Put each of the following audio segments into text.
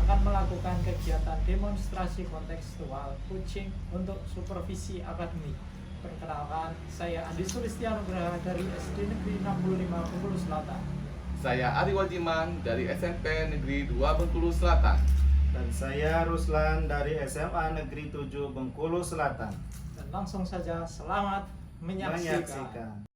akan melakukan kegiatan demonstrasi kontekstual coaching untuk supervisi akademik. Perkenalkan, saya Andi Sulistianugraha dari SD Negeri 65 Bengkulu Selatan. Saya Ari Wajiman dari SMP Negeri 2 Bengkulu Selatan. Dan saya Ruslan dari SMA Negeri 7 Bengkulu Selatan. Dan langsung saja selamat menyaksikan.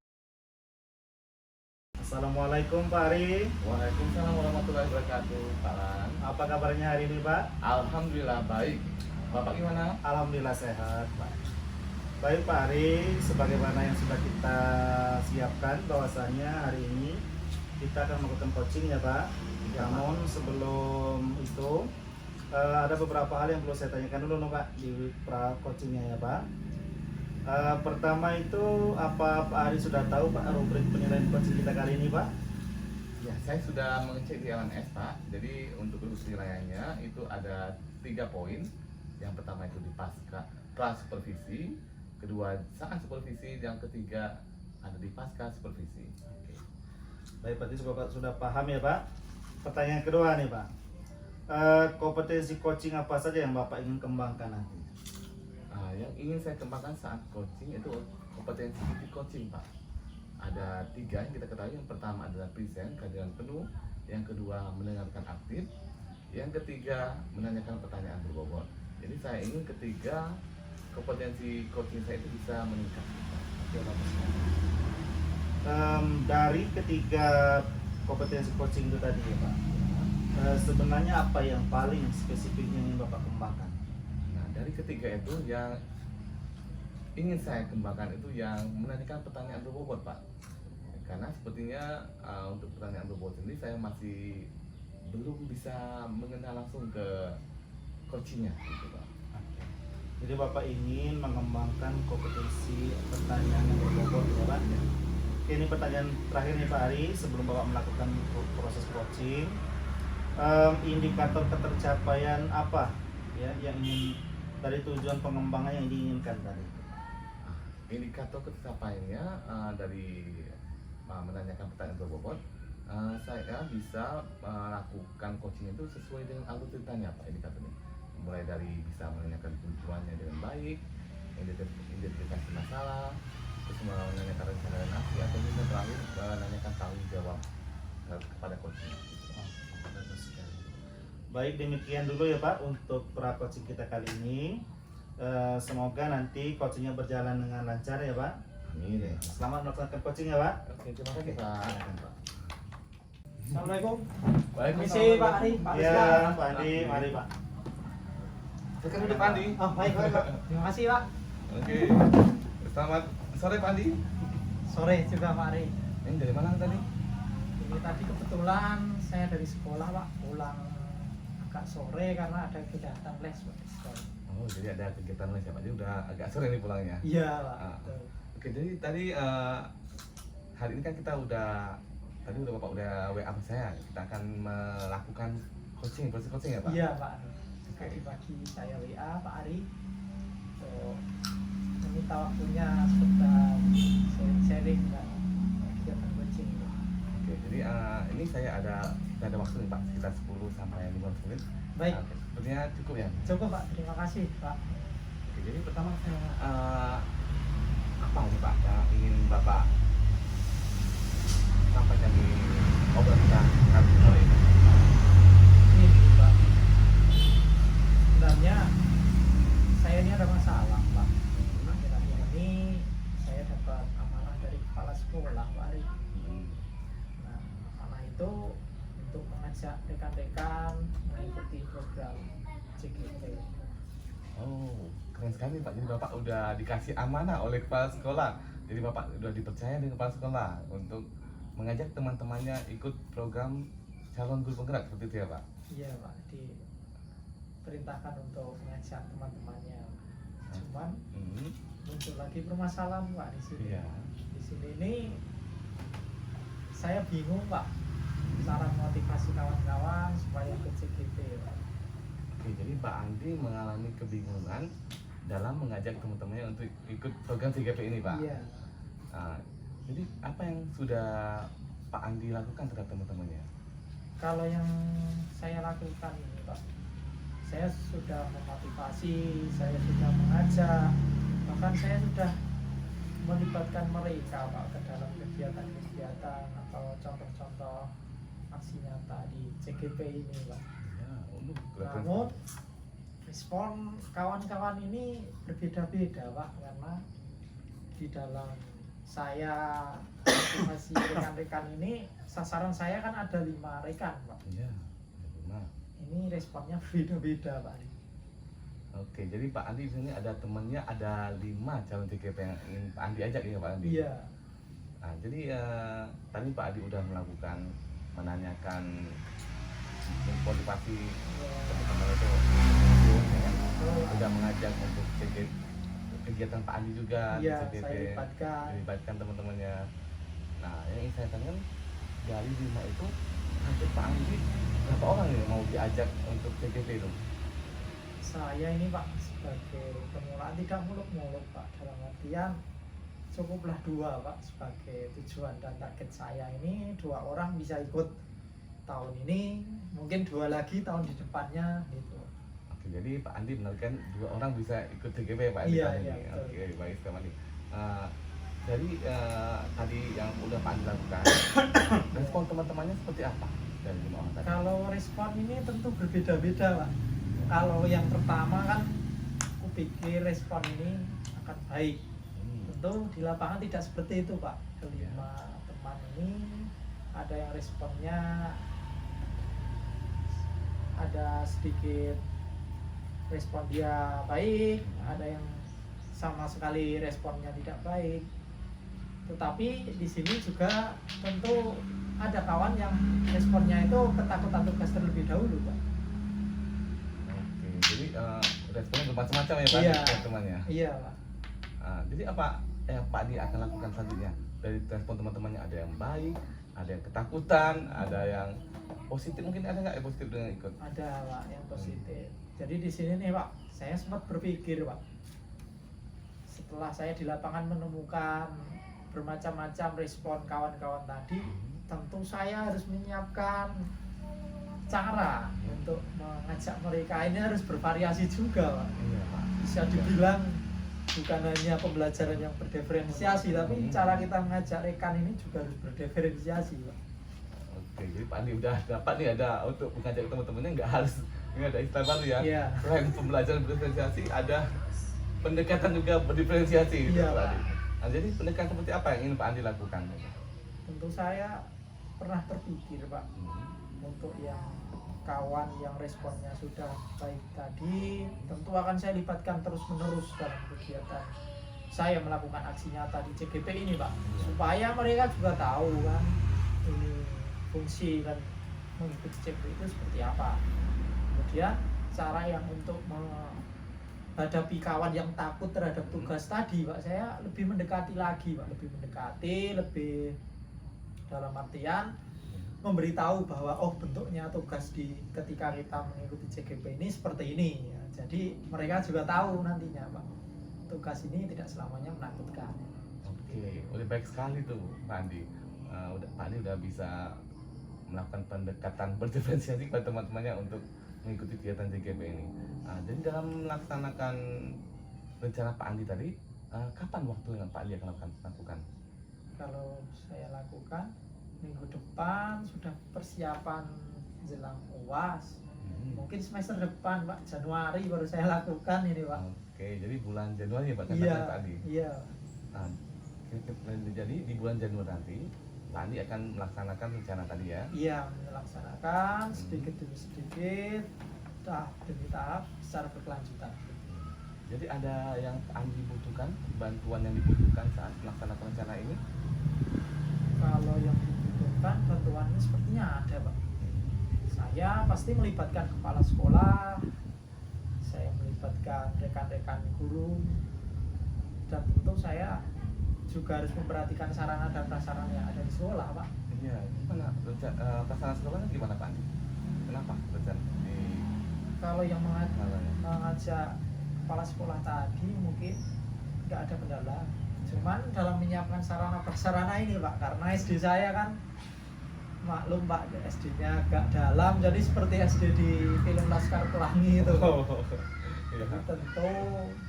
Assalamualaikum Pak Ari. Waalaikumsalam warahmatullahi wabarakatuh. Pak Lan. Apa kabarnya hari ini Pak? Alhamdulillah baik. Bapak gimana? Alhamdulillah sehat Pak. Baik Pak Ari, sebagaimana yang sudah kita siapkan bahwasannya hari ini kita akan melakukan coaching ya Pak. Namun sebelum itu ada beberapa hal yang perlu saya tanyakan dulu Pak di pra coachingnya ya Pak. Pertama itu apa Pak Ari sudah tahu Pak rubrik penilaian coaching kita kali ini Pak? Ya, saya sudah mengecek di LMS Pak. Jadi untuk rumus penilaiannya itu ada 3 poin. Yang pertama itu di pasca pra supervisi, kedua saat supervisi, yang ketiga ada di pasca supervisi. Oke. Baik, berarti Bapak sudah paham ya Pak. Pertanyaan kedua nih Pak. Kompetensi coaching apa saja yang Bapak ingin kembangkan nanti? Yang ingin saya kembangkan saat coaching itu kompetensi di coaching Pak. Ada 3 yang kita ketahui. Yang pertama adalah present, kehadiran penuh. Yang kedua mendengarkan aktif. Yang ketiga menanyakan pertanyaan berbobot. Jadi saya ingin ketiga kompetensi coaching saya itu bisa meningkat. Oke, bagus. Dari ketiga kompetensi coaching itu tadi ya Pak, sebenarnya apa yang paling spesifik yang ingin Bapak kembangkan? Nah, dari ketiga itu yang ingin saya kembangkan itu yang menanyakan pertanyaan berbobot Pak. Karena sepertinya untuk pertanyaan berbobot ini saya masih belum bisa mengenal langsung ke coachingnya gitu Pak. Oke. Jadi Bapak ingin mengembangkan kompetensi pertanyaan yang berbobot ya Pak? Ya. Oke, ini pertanyaan terakhir nih Pak Ari sebelum Bapak melakukan proses coaching. Indikator ketercapaian apa ya yang ingin dari tujuan pengembangan yang diinginkan tadi? Indikator ketercapaiannya dari menanyakan pertanyaan berbobot, saya bisa melakukan coaching itu sesuai dengan alur ceritanya Pak indikatornya. Mulai dari bisa menanyakan tujuannya dengan baik, identifikasi masalah, terus menanyakan rencana dan aksi, atau juga terakhir menanyakan tanggung jawab kepada coaching. Bagus sekali. Baik, demikian dulu ya Pak untuk pra coaching kita kali ini. Semoga nanti coachingnya berjalan dengan lancar ya Pak. Amin. Selamat melaksanakan coaching ya Pak. Oke, terima kasih Pak. Silakan, Pak. Assalamualaikum. Waalaikumsalam. Permisi Pak Ari. Pak Ya Ruslan. Pak Andi, mari Pak. Silakan duduk Pak Andi. Oh, baik Pak. Terima kasih Pak. Oke. Selamat sore Pak Andi. Sore juga Pak Ari. Ini dari mana tadi? Ini tadi kebetulan saya dari sekolah Pak, pulang agak sore karena ada kegiatan les Pak di sekolah. Oh, jadi ada kegiatan les ya Pak. Jadi udah agak sore nih pulangnya. Iya Pak. Ah. Betul. Oke, jadi tadi hari ini kan kita tadi Bapak udah WA saya. Kita akan melakukan proses coaching ya Pak? Iya Pak. Oke. Tadi pagi saya WA Pak Ari untuk meminta waktunya sebentar sharing Pak kegiatan coaching. Oke, jadi ini saya kita ada waktu nih Pak, sekitar 10 sampai 15 menit. Baik. Oke, sepertinya cukup ya. Cukup Pak, terima kasih Pak. Oke, jadi pertama saya apa nih Pak yang ingin Bapak sampaikan di obrolan kita kali ini? Ini Pak. Sebenarnya saya ini ada masalah Pak. Akhir-akhir ini saya dapat amanah dari kepala sekolah Pak Ari. Nah, amanah itu untuk mengajak rekan-rekan mengikuti program CGT. Oh, keren sekali Pak. Jadi Bapak udah dikasih amanah oleh kepala sekolah. Jadi Bapak udah dipercaya dengan kepala sekolah untuk mengajak teman-temannya ikut program calon guru penggerak seperti itu ya Pak? Iya Pak, diperintahkan untuk mengajak teman-temannya. Cuman muncul lagi permasalahan Pak di sini. Iya. Di sini ini saya bingung Pak cara motivasi kawan-kawan supaya ikut CGT Pak. Oke, jadi Pak Andi mengalami kebingungan dalam mengajak teman-temannya untuk ikut program 3P ini Pak? Iya. Jadi apa yang sudah Pak Andi lakukan terhadap teman-temannya? Kalau yang saya lakukan ini Pak, saya sudah memotivasi, saya sudah mengajak, bahkan saya sudah melibatkan mereka Pak ke dalam kegiatan-kegiatan atau contoh-contoh aksi nyata di CGP ini Pak. Ya, keren. Namun respon kawan-kawan ini berbeda-beda Pak, karena di dalam saya motivasi rekan-rekan ini, sasaran saya kan ada 5 rekan Pak. Iya, benar. Ini responnya berbeda-beda Pak. Oke, jadi Pak Andi di sini ada temannya, ada 5 calon TKP yang ingin Pak Andi ajak ya Pak Andi. Iya. Nah, jadi tadi Pak Andi udah melakukan menanyakan motivasi teman-teman itu, ya kan? Udah mengajak untuk kegiatan Pak Andi juga Iya, di saya dilibatkan teman-temannya. Nah, yang ingin saya tanyakan dari 5 itu target Pak Andi berapa orang yang mau diajak untuk CGP itu? Saya ini Pak sebagai pemula tidak muluk-muluk Pak, dalam artian cukuplah 2 Pak sebagai tujuan dan target saya ini 2 orang bisa ikut tahun ini, mungkin 2 lagi tahun di depannya gitu. Oke, jadi Pak Andi menargetkan 2 orang bisa ikut TGP Pak Andi Iya, tahun iya, ini. betul. Oke, baik sekali. Jadi tadi yang udah Pak Andi lakukan, respon teman-temannya seperti apa dari 5 orang tadi? Kalau respon ini tentu berbeda-beda Pak. Kalau yang pertama kan kupikir respon ini akan baik. Tentu di lapangan tidak seperti itu Pak. Kelima teman ini ada yang responnya ada sedikit respon dia baik, ada yang sama sekali responnya tidak baik. Tetapi di sini juga tentu ada kawan yang responnya itu ketakutan tugas terlebih dahulu Pak. Oke, jadi responnya bermacam-macam ya Pak Iya. teman-temannya. Iya Pak. Jadi apa yang Pak Andi akan lakukan selanjutnya? Dari respon teman-temannya ada yang baik, ada yang ketakutan, ada yang positif, mungkin ada nggak yang positif dengan ikut? Ada Pak yang positif. Jadi di sini nih Pak, saya sempat berpikir Pak, setelah saya di lapangan menemukan bermacam-macam respon kawan-kawan tadi, tentu saya harus menyiapkan cara untuk mengajak mereka. Ini harus bervariasi juga Pak. Iya Pak. Bisa dibilang bukan hanya pembelajaran yang berdiferensiasi, tapi cara kita mengajak rekan ini juga harus berdiferensiasi Pak. Oke, jadi Pak Andi udah dapat nih ada untuk mengajak teman-temannya, nggak harus ini ada istilah baru ya. Iya. Selain pembelajaran berdiferensiasi, ada pendekatan juga berdiferensiasi gitu Iya, Pak Pak. Andi. Nah, jadi pendekatan seperti apa yang ingin Pak Andi lakukan? Tentu saya pernah terpikir Pak, untuk yang kawan yang responnya sudah baik tadi, tentu akan saya libatkan terus-menerus dalam kegiatan saya melakukan aksi nyata di CGP ini Pak, supaya mereka juga tahu kan ini fungsi dan mengikuti CGP itu seperti apa. Kemudian cara yang untuk menghadapi kawan yang takut terhadap tugas tadi Pak, saya lebih mendekati lagi Pak, lebih dalam artian memberitahu bahwa oh bentuknya tugas di ketika kita mengikuti CGP ini seperti ini ya. Jadi mereka juga tahu nantinya Pak, tugas ini tidak selamanya menakutkan. Oke, udah baik sekali tuh Pak Andi. Pak Andi udah bisa melakukan pendekatan berdiferensiasi kepada teman-temannya untuk mengikuti kegiatan CGP ini. Jadi dalam melaksanakan rencana Pak Andi tadi, kapan waktu yang Pak Andi akan lakukan? Kalau saya lakukan minggu depan sudah persiapan jelang UAS. Mungkin semester depan Pak, Januari baru saya lakukan ini Pak. Oke, jadi bulan Januari ya Pak Iya. Pak Andi. Iya. Jadi di bulan Januari nanti Pak Andi akan melaksanakan rencana tadi ya. Iya, melaksanakan sedikit demi sedikit, tahap demi tahap secara berkelanjutan. Jadi ada yang Pak Andi butuhkan, bantuan yang dibutuhkan saat melaksanakan rencana ini? Kalau yang dibutuhkan bantuannya sepertinya ada Pak. Saya pasti melibatkan kepala sekolah, saya melibatkan rekan-rekan guru, dan tentu saya juga harus memperhatikan sarana dan prasarana yang ada di sekolah Pak. Iya, gimana pelaksanaan sekolahnya gimana Pak Andi? Kenapa rencana di Kalau yang malam? mengajak kepala sekolah tadi mungkin nggak ada kendala. Cuman dalam menyiapkan sarana prasarana ini Pak, karena SD saya kan maklum Pak, SD-nya agak dalam, jadi seperti SD di film Laskar Pelangi itu. Iya. Jadi tentu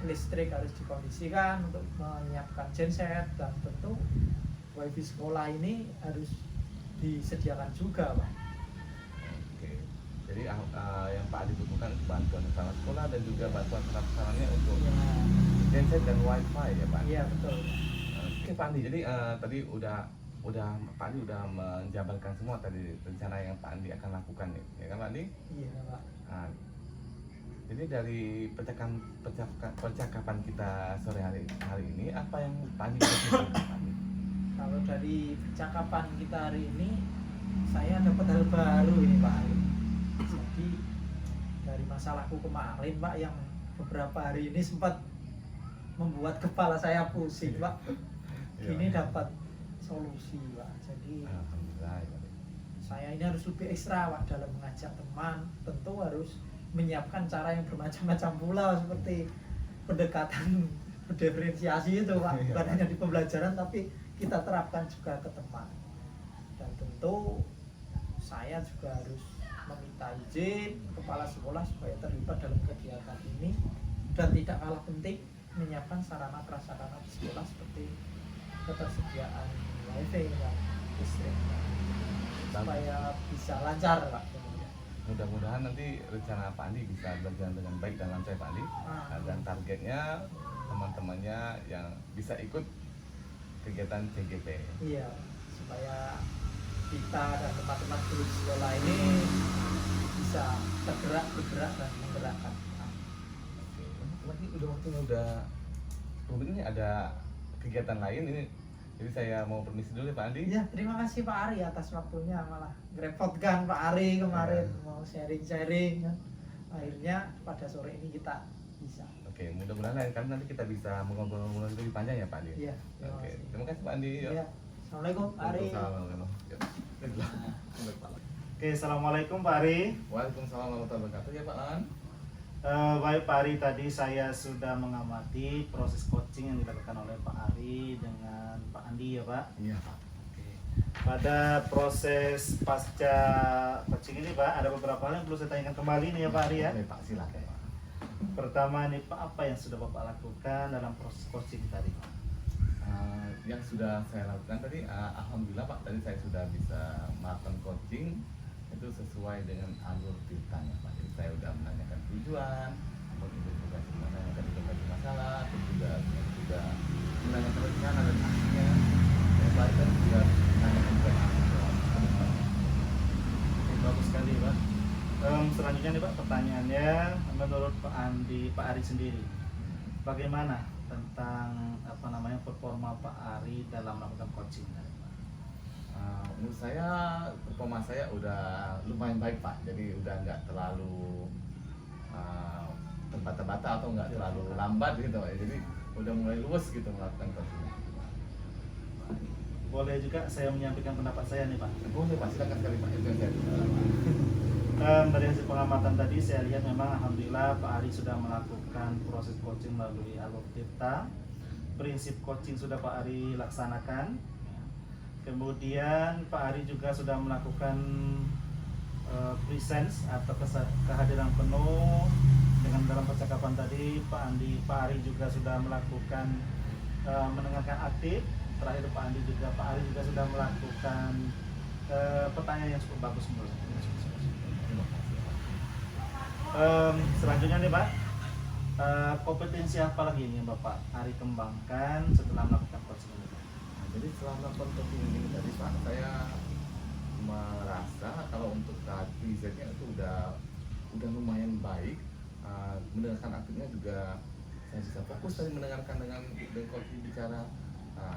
listrik harus dikondisikan untuk menyiapkan genset, dan tentu wifi sekolah ini harus disediakan juga Pak. Oke. Jadi yang Pak Adi butuhkan bantuan kepala sekolah dan juga bantuan sarana-sarananya untuk Ya, genset dan wifi ya Pak. iya betul. Oke Pak Andi, jadi tadi udah Pak Andi udah menjabarkan semua tadi rencana yang Pak Andi akan lakukan ya kan Pak Andi? Iya Pak. Nah, jadi dari percakapan kita sore hari ini, apa yang Pak Andi bisa ceritakan, Pak Andi? Kalau dari percakapan kita hari ini, saya dapat hal baru ini Pak Ali. Jadi dari masalahku kemarin Pak, yang beberapa hari ini sempat membuat kepala saya pusing Pak, ini dapat solusi Pak. Jadi Alhamdulillah ya Pak. saya ini harus lebih ekstra Pak dalam mengajak teman. Tentu harus menyiapkan cara yang bermacam-macam pula, seperti pendekatan berdiferensiasi itu Pak, bukan hanya di pembelajaran tapi kita terapkan juga ke teman. Dan tentu saya juga harus meminta izin kepala sekolah supaya terlibat dalam kegiatan ini, dan tidak kalah penting menyiapkan sarana prasarana di sekolah seperti ketersediaan wifi dan listrik supaya bisa lancar Pak. Mudah-mudahan nanti rencana Pak Andi bisa berjalan dengan baik dan lancar Pak Andi. Dan targetnya teman-temannya yang bisa ikut kegiatan CGP. Iya, supaya kita dan teman-teman guru di sekolah ini bisa bergerak dan menggerakkan. Oke. Ini udah waktunya udah 10 menit, ini ada kegiatan lain ini. Jadi saya mau permisi dulu ya Pak Andi. Ya, terima kasih Pak Ari atas waktunya, malah ngerepotkan Pak Ari kemarin mau sharing-sharing. Akhirnya pada sore ini kita bisa. Oke, mudah-mudahan lain kali nanti kita bisa mengobrol-ngobrol lebih panjang ya Pak Andi. Iya, terima Oke, kasih. terima kasih Pak Andi. Yuk. Ya. Assalamualaikum Pak Ari. Oke, assalamualaikum Pak Ari. Waalaikumsalam warahmatullahi wabarakatuh ya Pak An. Baik Pak Ari, tadi saya sudah mengamati proses coaching yang dilakukan oleh Pak Ari dengan Pak Andi ya Pak. Iya Pak. Oke. Pada proses pasca coaching ini Pak, ada beberapa hal yang perlu saya tanyakan kembali nih ya Pak Ari ya. Oke Pak, silakan Pak. Pertama nih Pak, apa yang sudah Bapak lakukan dalam proses coaching tadi Pak? Yang sudah saya lakukan tadi, alhamdulillah Pak, tadi saya sudah bisa melakukan coaching itu sesuai dengan alur ceritanya Pak. Jadi saya sudah menanyakan tujuan, kemudian juga menanyakan berbagai masalah, terus juga menanyakan rencana dan aksinya. Yang lain kan juga menanyakan juga Oke, bagus sekali Pak. Selanjutnya nih Pak, pertanyaannya menurut Pak Andi, Pak Ari sendiri, bagaimana tentang performa Pak Ari dalam melakukan coaching tadi Pak? Menurut saya performa saya udah lumayan baik Pak, jadi udah nggak terlalu terbata-bata atau nggak terlalu lambat gitu Pak. Jadi udah mulai luwes gitu melakukan coaching. Boleh juga saya menyampaikan pendapat saya nih Pak. Boleh Pak, silakan sekali Pak. Itu yang saya Dari hasil pengamatan tadi saya lihat memang alhamdulillah Pak Ari sudah melakukan proses coaching melalui alur tirta. Prinsip coaching sudah Pak Ari laksanakan. Kemudian Pak Ari juga sudah melakukan presence atau kehadiran penuh dengan dalam percakapan tadi. Pak Ari juga sudah melakukan mendengarkan aktif. Terakhir Pak Ari juga sudah melakukan pertanyaan yang cukup bagus menurut saya. Selanjutnya nih Pak, kompetensi apa lagi yang Bapak Ari kembangkan setelah melakukan coaching ini? Jadi setelah melakukan coaching ini tadi Pak, saya merasa kalau untuk tahap risetnya itu udah lumayan baik. Mendengarkan aktifnya juga saya bisa fokus tadi mendengarkan dengan coaching bicara.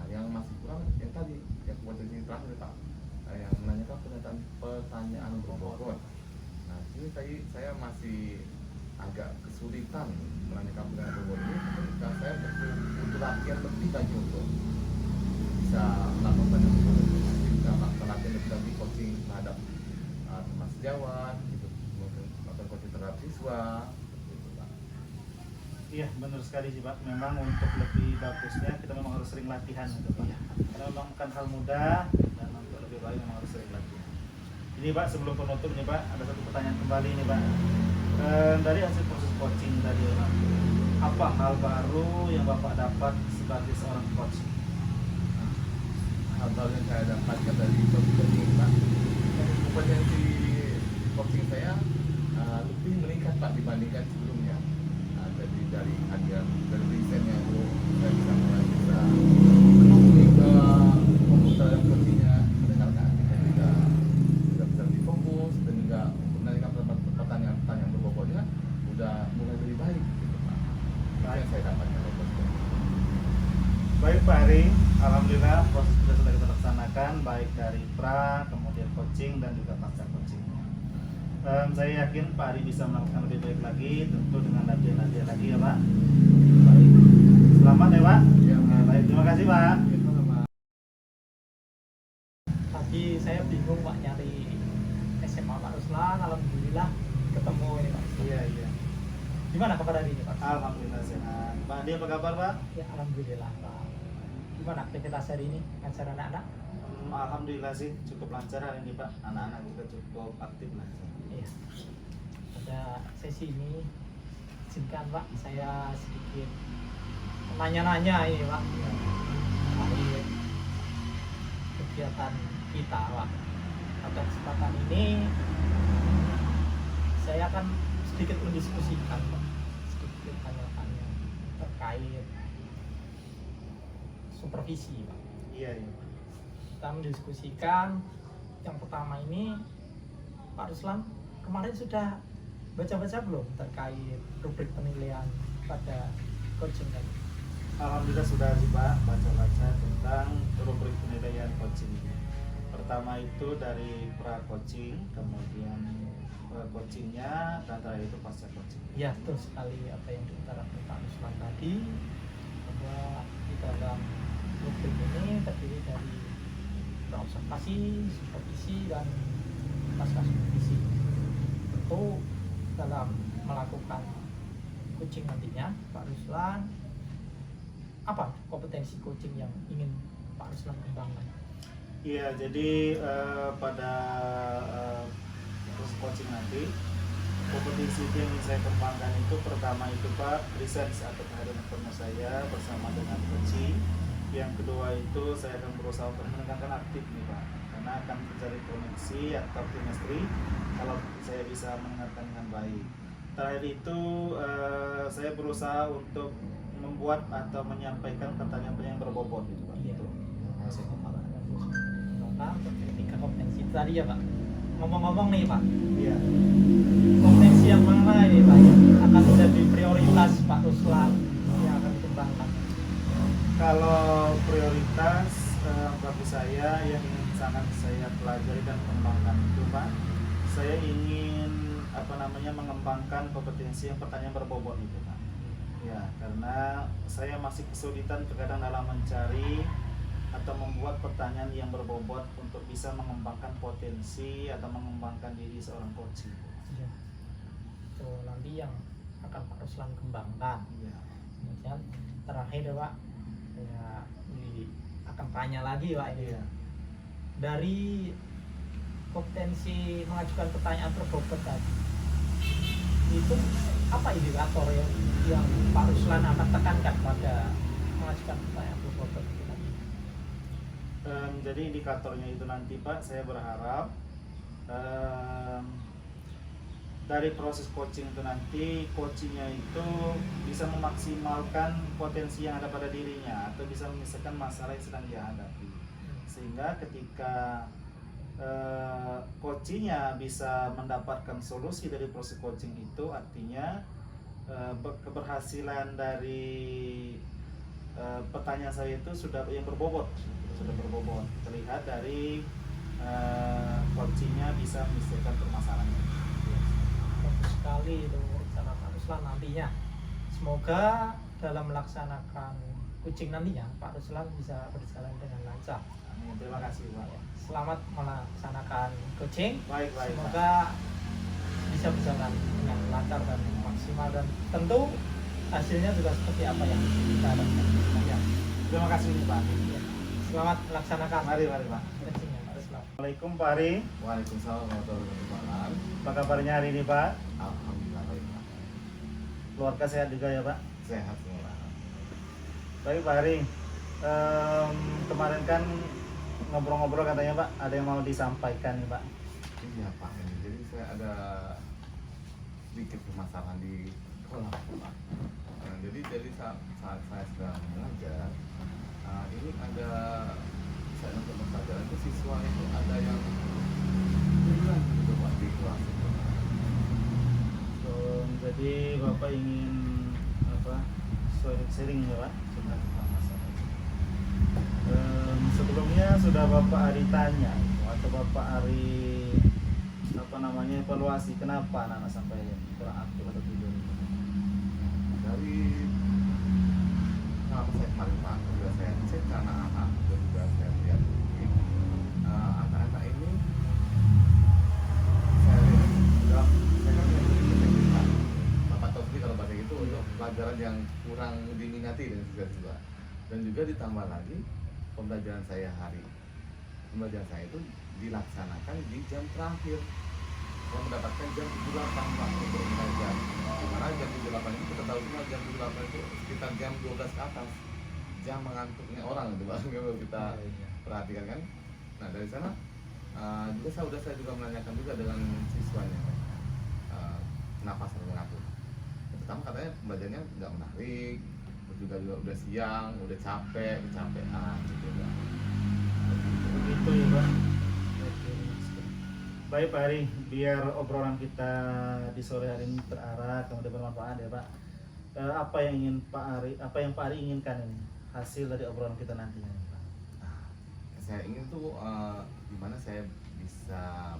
Yang masih kurang yang tadi yang kompetensi terakhir Pak, yang menanyakan pertanyaan berbobot. Nah, ini tadi saya masih agak kesulitan menanyakan pertanyaan berbobot ini ketika saya butuh latihan lebih lagi untuk bisa melakukan pertanyaan berbobot. Bisa melakukan latihan lebih lagi coaching terhadap teman sejawat, gitu, melakukan coaching terhadap siswa. Iya benar sekali sih Pak, memang untuk lebih bagusnya kita memang harus sering latihan gitu Pak. Karena memang bukan hal mudah dan untuk lebih baik memang harus sering latihan. Ini Pak, sebelum penutup nih Pak, ada satu pertanyaan kembali nih Pak. Dari hasil proses coaching tadi Pak, apa hal baru yang Bapak dapat sebagai seorang coach? Hal yang saya dapatkan dari coaching Pak, kompetensi coaching saya lebih meningkat Pak dibandingkan sebelumnya. Jadi dari kajian dari risetnya itu saya bisa mulai bisa menemui komputer dan coachingnya mendengarkan kita juga bisa lebih fokus dan juga menanyakan pertanyaan-pertanyaan berbobotnya udah mulai lebih baik gitu Pak. Itu yang saya dapatkan dari coaching. Baik Pak Ari, alhamdulillah proses kita sudah kita laksanakan baik dari pra, kemudian coaching dan juga pasca coaching. Saya yakin Pak Ari bisa melakukan lebih baik lagi, tentu dengan latihan-latihan lagi ya Pak. Baik, selamat ya Pak. Ya, Baik, terima kasih Pak. Tadi saya bingung Pak nyari SMA Pak Ruslan, alhamdulillah ketemu ini Pak. Iya. Gimana kabar hari ini Pak? Alhamdulillah sehat. Pak Adi apa kabar Pak? Ya alhamdulillah Pak. Gimana aktivitas hari ini ngajar anak-anak? Alhamdulillah sih cukup lancar hari ini Pak. Anak-anak juga cukup aktif lah. Iya. Pada sesi ini izinkan Pak saya sedikit nanya-nanya ini Pak. Terkait kegiatan kita Pak. Pada kesempatan ini saya akan sedikit mendiskusikan Pak. Sedikit tanya-tanya terkait supervisi Pak. Iya. Kita mendiskusikan yang pertama ini, Pak Ruslan kemarin sudah baca-baca belum terkait rubrik penilaian pada coaching tadi? Alhamdulillah sudah sih Pak baca-baca tentang rubrik penilaian coaching. Pertama itu dari pra coaching, kemudian coachingnya, dan terakhir itu pasca coaching. Ya, betul sekali apa yang diutarakan Pak Ruslan tadi, bahwa di dalam rubrik ini terdiri dari observasi, supervisi, dan pasca supervisi. Tentu dalam melakukan coaching nantinya, Pak Ruslan, apa kompetensi coaching yang ingin Pak Ruslan kembangkan? Iya, jadi pada proses coaching nanti kompetensi yang ingin saya kembangkan itu pertama itu Pak riset atau kehadiran informa saya bersama dengan coaching. Yang kedua itu saya akan berusaha untuk menegakkan aktif nih Pak, karena akan mencari koneksi atau chemistry kalau saya bisa mendengarkan dengan baik. Terakhir itu saya berusaha untuk membuat atau menyampaikan pertanyaan-pertanyaan berbobot gitu Pak. Iya. Itu yang saya kembangkan. Total tiga kompetensi itu tadi ya Pak. Ngomong-ngomong nih Pak, Iya. kompetensi yang mana ini Pak yang akan menjadi prioritas Pak Ruslan yang akan dikembangkan? Kalau prioritas bagi saya yang ingin sangat saya pelajari dan kembangkan itu Pak, saya ingin mengembangkan kompetensi yang pertanyaan berbobot itu Pak. Ya, karena saya masih kesulitan terkadang dalam mencari atau membuat pertanyaan yang berbobot untuk bisa mengembangkan potensi atau mengembangkan diri seorang coach. Iya. Itu nanti yang akan Pak Ruslan kembangkan. Iya. Kemudian terakhir ya Pak, ya akan tanya lagi Pak ini. Iya. Dari kompetensi mengajukan pertanyaan berbobot tadi, itu apa indikator yang Pak Ruslan akan tekankan pada mengajukan pertanyaan berbobot itu tadi? Jadi indikatornya itu nanti Pak, saya berharap dari proses coaching itu nanti coachingnya itu bisa memaksimalkan potensi yang ada pada dirinya atau bisa menyelesaikan masalah yang sedang dia hadapi, sehingga ketika coachingnya bisa mendapatkan solusi dari proses coaching itu, artinya keberhasilan dari pertanyaan saya itu sudah yang berbobot, terlihat dari coachingnya bisa menyelesaikan permasalahannya. Bagus sekali itu rencana Pak Ruslan nantinya. Semoga dalam melaksanakan coaching nantinya Pak Ruslan bisa berjalan dengan lancar. Amin. Terima kasih Pak. Selamat melaksanakan coaching. Baik. Semoga bisa berjalan dengan lancar dan maksimal, dan tentu hasilnya juga seperti apa yang kita harapkan. Ya. Terima kasih Pak. Selamat melaksanakan Mari Pak. coachingnya Pak Ruslan. Assalamualaikum Pak Ari. Waalaikumsalam warahmatullahi wabarakatuh. Apa kabarnya hari ini Pak? Alhamdulillah baik Pak. Keluarga sehat juga ya Pak? Sehat semua. Baik Pak Ari. Kemarin kan ngobrol-ngobrol katanya Pak, ada yang mau disampaikan nih Pak. Iya Pak, ini jadi saya ada sedikit permasalahan di sekolah Pak. Jadi saat saya sedang mengajar, ini ada saya untuk pembelajaran itu siswa itu ada yang hilang gitu Pak di kelas itu. Jadi Bapak ingin apa? Sharing ya Pak? Tentang masalah itu. Sebelumnya sudah Bapak Ari tanya atau Bapak Ari apa namanya evaluasi kenapa anak-anak sampai kurang aktif atau tidur? Dari kalau saya paling Pak, juga saya cek ke anak-anak dan juga saya lihat mungkin anak-anak ini saya lihat sudah saya kan yang Bapak tahu sendiri kalau bahasa itu untuk pelajaran yang kurang diminati dan siswa-siswa, dan juga ditambah lagi pembelajaran saya itu dilaksanakan di jam terakhir. Saya mendapatkan jam 8 Pak untuk mengajar. Dimana jam 8 itu kita tahu semua jam 8 itu sekitar jam 12 ke atas. Jam mengantuknya orang itu Pak, kalau kita perhatikan kan. Nah dari sana juga saya juga menanyakan juga dengan siswanya kenapa sering mengantuk. Pertama katanya pembelajarannya nggak menarik, juga udah siang, udah capek, kecapean gitu ya. Begitu ya Pak. Baik Pak Ari, biar obrolan kita di sore hari ini terarah kemudian bermanfaat ya Pak. Apa yang Pak Ari inginkan ini hasil dari obrolan kita nantinya Pak? Saya ingin tuh gimana saya bisa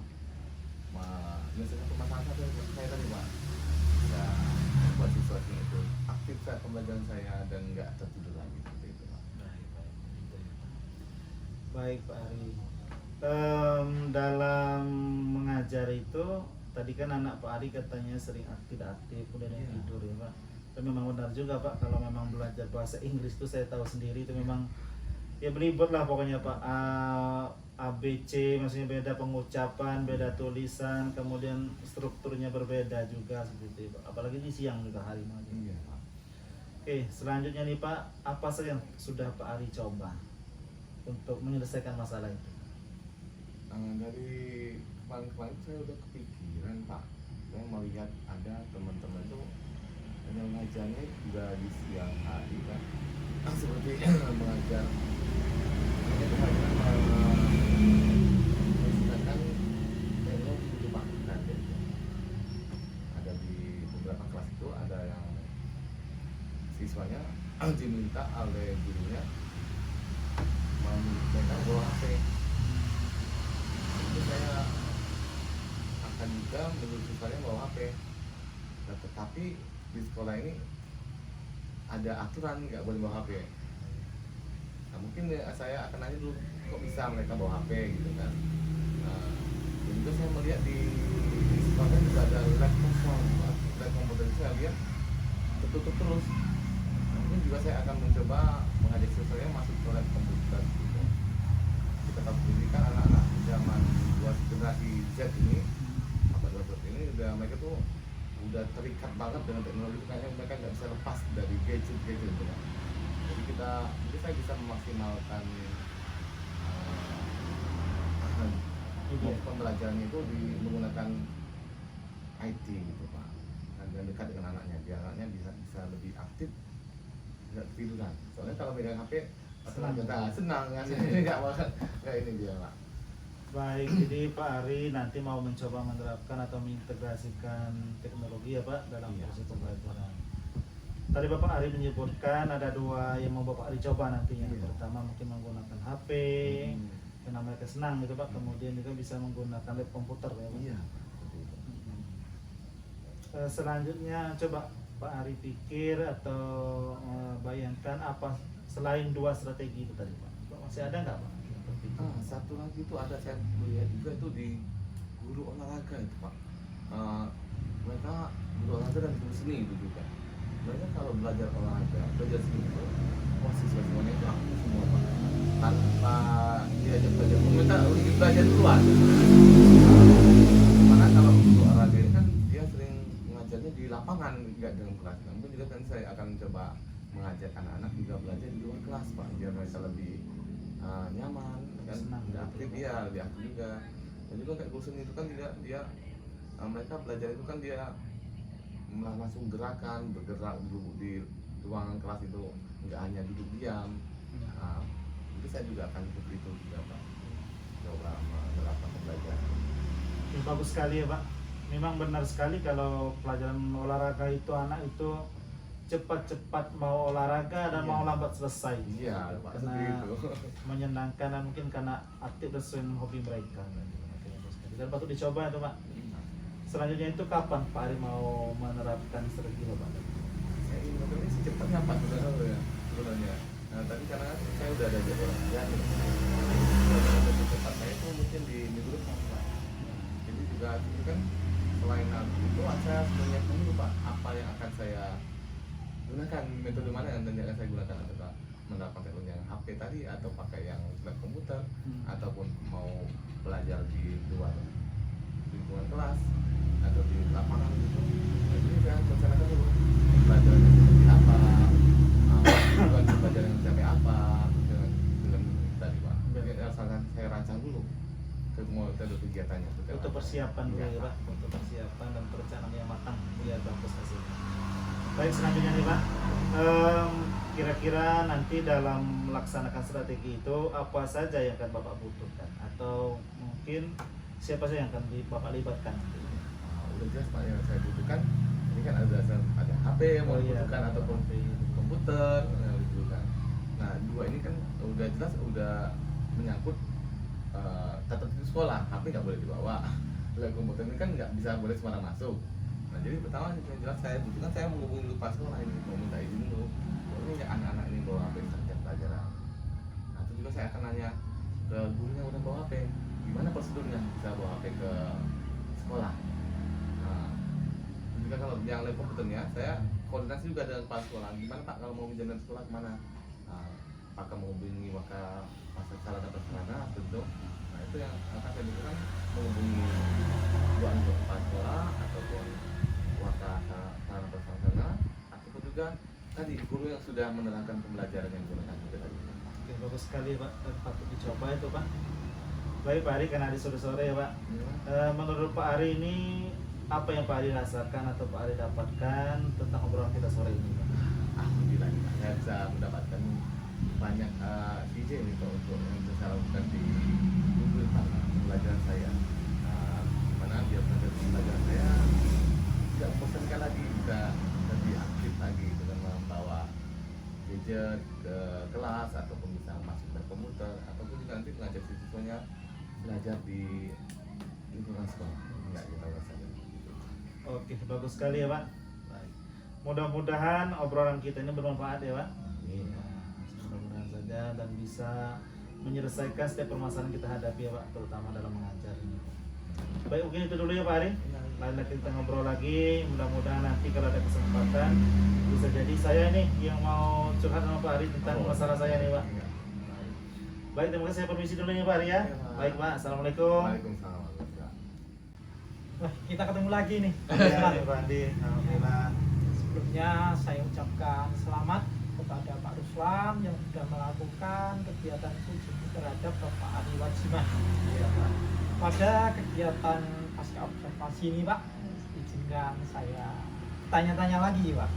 menyelesaikan permasalahan saya tadi Pak, bisa membuat siswa itu aktif saat pembelajaran saya dan nggak tertidur lagi seperti itu Pak. Baik Pak Ari. Dalam mengajar itu tadi kan anak Pak Ari katanya sering tidak aktif kemudian yang tidur ya Pak. Dan memang benar juga Pak, kalau memang belajar bahasa Inggris itu saya tahu sendiri itu memang ya belibet lah pokoknya Pak. ABC maksudnya beda pengucapan, beda tulisan, kemudian strukturnya berbeda juga seperti itu Pak. Apalagi di siang juga hari ini. Iya Pak. Oke, selanjutnya nih Pak, apa saja yang sudah Pak Ari coba untuk menyelesaikan masalah itu? Dari kemarin saya udah kepikiran Pak, saya melihat ada teman-teman itu yang ngajarnya juga di siang hari kan, seperti mengajar menggunakan teknologi itu Pak. Ada di beberapa kelas itu ada yang siswanya diminta oleh gurunya mereka bawa HP. Itu saya akan juga menyuruh siswanya bawa HP. Nah, tetapi di sekolah ini ada aturan nggak boleh bawa HP. Nah, mungkin saya akan nanya dulu kok bisa mereka bawa HP gitu kan. Nah, dan juga saya melihat di sekolah juga ada lab kosong, lab komputer itu saya lihat tertutup terus. Nah, mungkin juga saya akan mencoba mengajak siswanya masuk ke lab komputer gitu. Kita tahu sendiri kan anak-anak zaman generasi Z ini, apa ini udah mereka tuh udah terikat banget dengan teknologi, kayaknya mereka nggak bisa lepas dari gadget itu kan. Jadi kita bisa memaksimalkan pembelajaran itu menggunakan IT gitu Pak, dan dekat dengan anaknya biar anaknya bisa lebih aktif, nggak tiduran. Soalnya kalau megang HP senang kan, nggak ini dia Pak. Baik, jadi Pak Ari nanti mau mencoba menerapkan atau mengintegrasikan teknologi ya Pak dalam proses pembelajaran. Tadi Bapak Ari menyebutkan ada dua yang mau Bapak Ari coba nantinya. Pertama mungkin menggunakan HP, yang namanya kesenang gitu Pak. Kemudian juga bisa menggunakan lab komputer ya Pak. Iya. Selanjutnya coba Pak Ari pikir atau bayangkan apa selain dua strategi itu tadi Pak. Masih ada nggak Pak? Satu lagi itu ada saya melihat juga itu di guru olahraga itu Pak. Mereka guru olahraga dan guru seni itu juga. Mereka kalau belajar olahraga, belajar seni itu, siswa-siswanya itu aktif semua Pak. tanpa diajak belajar, minta belajar duluan. Karena kalau untuk olahraga ini kan dia sering mengajarnya di lapangan, nggak dalam kelas. Namun juga kan saya akan coba mengajak anak-anak juga belajar di luar kelas Pak, biar mereka lebih nyaman kan, Senang. lebih aktif, ya lebih aktif juga. Dan juga kayak kursus itu kan dia mereka belajar itu kan dia langsung gerakan, bergerak dulu di ruangan kelas itu, nggak hanya duduk diam. Itu saya juga akan seperti itu juga Pak, coba menerapkan pembelajaran. Oke, bagus sekali ya Pak. Memang benar sekali kalau pelajaran olahraga itu anak itu cepat-cepat mau olahraga dan Iya. mau lambat selesai. Iya Pak, Karena seperti itu. menyenangkan dan mungkin karena aktif sesuai dengan hobi mereka. Oke, bagus sekali. Dan patut dicoba itu Pak. Selanjutnya itu kapan Pak Ari mau menerapkan strategi Bapak? Saya ingin ini secepatnya Pak sebenarnya. Nah, tadi karena saya udah ada jadwal kerja, cepat saya itu mungkin di minggu depan Pak. Jadi juga itu kan selain itu saya sebenarnya dulu Pak, apa yang akan saya gunakan, metode mana yang nanti akan saya gunakan, apakah menerapkan teknologi yang HP tadi atau pakai yang lab komputer ataupun mau belajar di luar lingkungan kelas atau di lapangan gitu. Nah, jadi saya rencanakan dulu pelajarannya seperti apa, tujuan pelajaran yang sampai apa dengan tadi Pak. Jadi asalkan saya rancang dulu ke metode kegiatannya. Untuk persiapan dulu Iya, ya Pak, untuk persiapan dan perencanaan yang matang biar bagus hasilnya. Baik, selanjutnya nih Pak, kira-kira nanti dalam melaksanakan strategi itu apa saja yang akan Bapak butuhkan atau mungkin siapa saja yang akan Bapak libatkan? Udah jelas Pak yang saya butuhkan. Ini kan ada HP yang mau dibutuhkan ataupun komputer yang dibutuhkan. Nah, dua ini kan udah jelas udah menyangkut tata tertib sekolah. HP nggak boleh dibawa. Lab komputer ini kan nggak bisa boleh sembarang masuk. Nah, jadi pertama yang jelas saya butuhkan, saya menghubungi dulu pas sekolah ini, mau minta izin dulu. Ini ya anak-anak ini bawa HP sejak pelajaran. Nah, itu juga saya akan nanya ke gurunya udah bawa HP, gimana prosedurnya bisa bawa HP ke sekolah. Nah, juga kalau yang lab komputernya saya koordinasi juga dengan kepala sekolah, gimana Pak kalau mau pinjam dari sekolah kemana. Nah, apakah menghubungi maka masa salah dapat sarana tentu. Nah, itu yang akan saya butuhkan, menghubungi dua kepala sekolah ataupun maka sarana prasarana ataupun juga tadi guru yang sudah menerangkan pembelajaran yang digunakan juga tadi. Oke, bagus sekali Pak, dan patut dicoba itu Pak. Baik Pak Ari, karena di sore-sore ya Pak. Menurut Pak Ari ini apa yang Pak Ari rasakan atau Pak Ari dapatkan tentang obrolan kita sore ini Pak? Alhamdulillah saya bisa mendapatkan banyak ide nih Pak untuk yang bisa saya lakukan di minggu depan pembelajaran saya. Mana biar pembelajaran saya tidak membosankan lagi, bisa lebih aktif lagi dengan membawa gadget ke kelas ataupun bisa masuk ke komputer ataupun juga nanti mengajar siswanya belajar di lingkungan sekolah. Enggak kita saja. Oke, bagus sekali ya Pak. Baik. Mudah-mudahan obrolan kita ini bermanfaat ya Pak. Mudah-mudahan saja dan bisa menyelesaikan setiap permasalahan kita hadapi ya Pak, terutama dalam mengajar ini. Baik, mungkin itu dulu ya Pak Ari. Lain lagi kita ngobrol lagi. Mudah-mudahan nanti kalau ada kesempatan bisa jadi saya nih yang mau curhat sama Pak Ari tentang masalah saya nih Pak. Baik, terima kasih, saya permisi dulu ya Pak Ari ya. Baik Pak, assalamualaikum. Waalaikumsalam. Wah, kita ketemu lagi nih. Ya, Pak Andi, alhamdulillah. Sebelumnya saya ucapkan selamat kepada Pak Ruslan yang sudah melakukan kegiatan coaching terhadap Bapak Ari Wajiman. Iya Pak. Pada kegiatan pasca observasi ini Pak, izinkan saya tanya-tanya lagi Pak.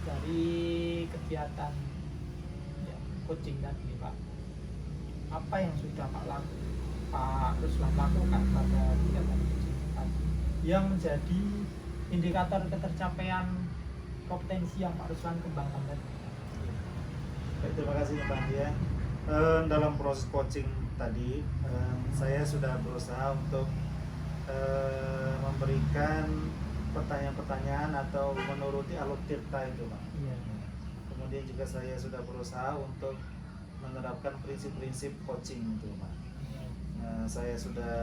Dari kegiatan coaching tadi Pak, apa yang sudah Pak Ruslan lakukan pada kegiatan coaching tadi yang menjadi indikator ketercapaian kompetensi yang Pak Ruslan kembangkan tadi? Baik, terima kasih Pak Andi ya. Dalam proses coaching tadi, saya sudah berusaha untuk memberikan pertanyaan-pertanyaan atau menuruti alur tirta itu Pak. Iya. Kemudian juga saya sudah berusaha untuk menerapkan prinsip-prinsip coaching itu Pak. Saya sudah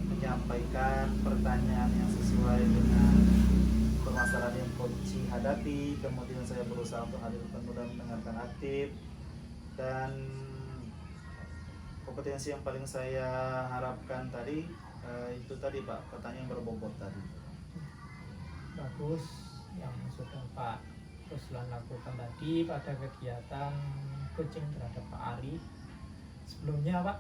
menyampaikan pertanyaan yang sesuai dengan permasalahan yang coach hadapi hadapi, kemudian saya berusaha untuk hadir penuh dan mendengarkan aktif, dan kompetensi yang paling saya harapkan tadi itu tadi Pak, pertanyaan berbobot tadi. Bagus yang sudah Pak Ruslan lakukan tadi pada kegiatan coaching terhadap Pak Ari. Sebelumnya Pak,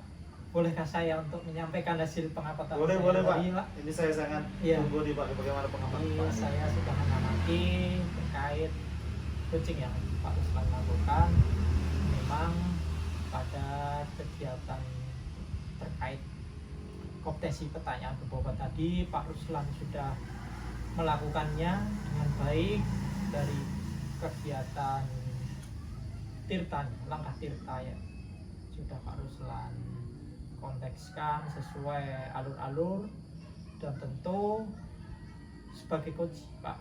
bolehkah saya untuk menyampaikan hasil pengamatan Boleh saya Pak. tadi, Pak? Ini saya sangat Iya. tunggu nih Pak, bagaimana pengamatan Jadi Pak. saya sudah mengamati terkait coaching yang Pak Ruslan lakukan. Memang pada kegiatan terkait kompetensi pertanyaan berbobot tadi, Pak Ruslan sudah melakukannya dengan baik. Dari kegiatan tirta, langkah tirta ya, sudah Pak Ruslan kontekskan sesuai alur-alur, dan tentu sebagai coach Pak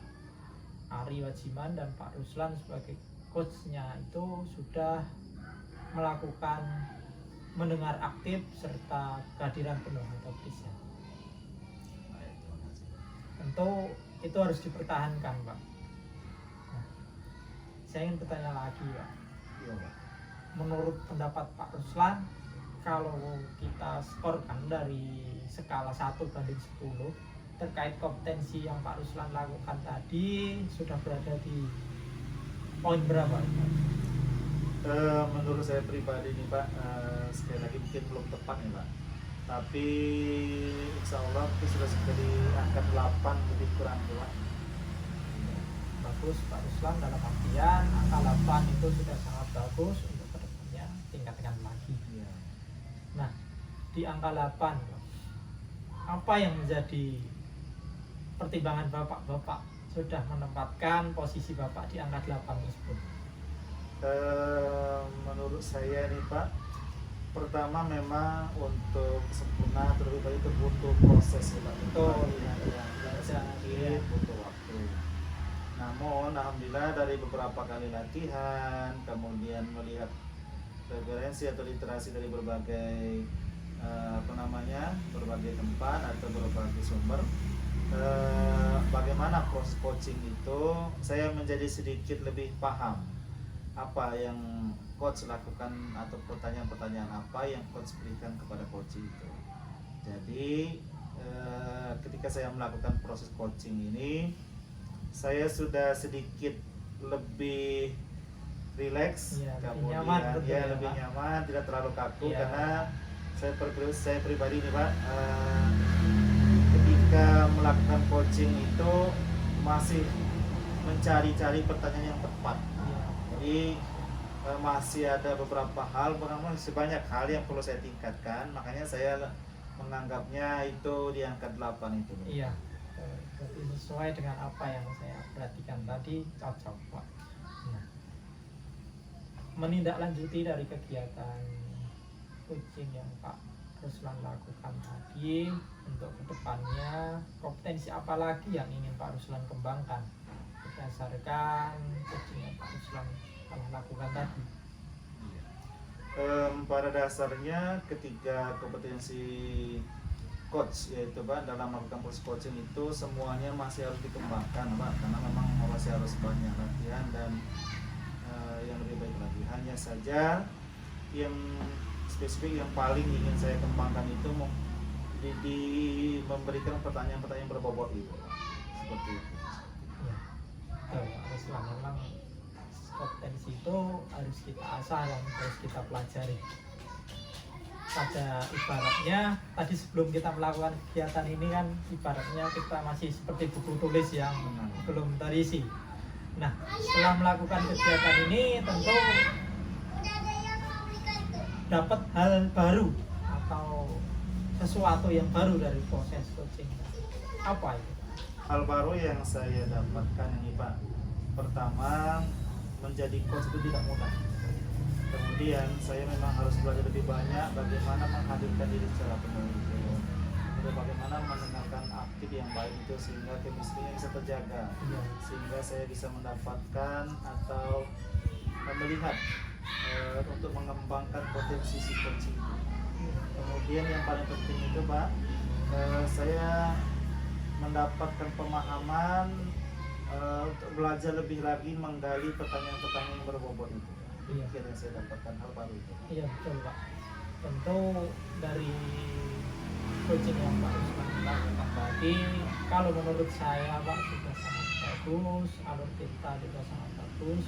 Ari Wajiman dan Pak Ruslan sebagai coachnya itu sudah melakukan mendengar aktif serta kehadiran penuh atau present. Tentu itu harus dipertahankan Pak. Nah, saya ingin bertanya lagi Pak. Iya Pak. Menurut pendapat Pak Ruslan, kalau kita skorkan dari skala 1 banding 10 terkait kompetensi yang Pak Ruslan lakukan tadi, sudah berada di poin berapa? Menurut saya pribadi nih Pak, sekali lagi mungkin belum tepat nih Pak, tapi insya Allah itu sudah di angka 8 lebih kurang tuh Pak. Bagus Pak Ruslan, dalam artian angka 8 itu sudah sangat bagus untuk kedepannya tingkatkan lagi. Iya. Nah, di angka 8 apa yang menjadi pertimbangan Bapak sudah menempatkan posisi Bapak di angka 8 tersebut? Menurut saya nih Pak, pertama memang untuk sempurna terlebih baik itu butuh proses ya Pak. Betul, ya, sedikit butuh waktu. Namun alhamdulillah dari beberapa kali latihan, kemudian melihat referensi atau literasi dari berbagai berbagai tempat atau berbagai sumber, bagaimana proses coaching itu, saya menjadi sedikit lebih paham apa yang coach lakukan atau pertanyaan-pertanyaan apa yang coach berikan kepada coach itu. Jadi ketika saya melakukan proses coaching ini, saya sudah sedikit lebih rileks, Ya, lebih kemudian nyaman, betul ya, lebih Pak. nyaman, tidak terlalu kaku, Ya. karena saya pribadi nih Pak, ketika melakukan coaching itu masih mencari-cari pertanyaan yang tepat. Jadi masih ada beberapa hal, masih banyak hal yang perlu saya tingkatkan, makanya saya menganggapnya itu di angka 8 itu. Iya, berarti sesuai dengan apa yang saya perhatikan tadi, cocok Pak. Nah, menindaklanjuti dari kegiatan coaching yang Pak Ruslan lakukan tadi, untuk kedepannya kompetensi apa lagi yang ingin Pak Ruslan kembangkan berdasarkan coaching yang Pak Ruslan telah lakukan tadi? Pada dasarnya ketiga kompetensi coach yaitu Pak dalam melakukan proses coaching itu semuanya masih harus dikembangkan Pak, karena memang masih harus banyak latihan dan yang lebih baik lagi. Hanya saja yang spesifik yang paling ingin saya kembangkan itu memberikan pertanyaan-pertanyaan berbobot itu seperti itu. Ya, betul Pak Ruslan, memang kompetensi itu harus kita asah dan harus kita pelajari. Pada ibaratnya tadi sebelum kita melakukan kegiatan ini kan ibaratnya kita masih seperti buku tulis yang belum terisi. Nah, setelah melakukan kegiatan ini tentu dapat hal baru atau sesuatu yang baru dari proses coaching. Apa itu? Hal baru yang saya dapatkan ini Pak, pertama, menjadi coach itu tidak mudah. Kemudian saya memang harus belajar lebih banyak bagaimana menghadirkan diri secara penuh itu, bagaimana mendengarkan aktif yang baik itu sehingga chemistry-nya bisa terjaga, sehingga saya bisa mendapatkan atau melihat untuk mengembangkan potensi si coach itu. Kemudian yang paling penting itu Pak, saya mendapatkan pemahaman untuk belajar lebih lagi menggali pertanyaan-pertanyaan yang berbobot itu. Iya. Akhirnya saya dapatkan hal baru itu. Iya betul Pak. Tentu dari coaching yang Pak Ruslan lakukan tadi, kalau menurut saya Pak sudah sangat bagus, alur cerita juga sangat bagus.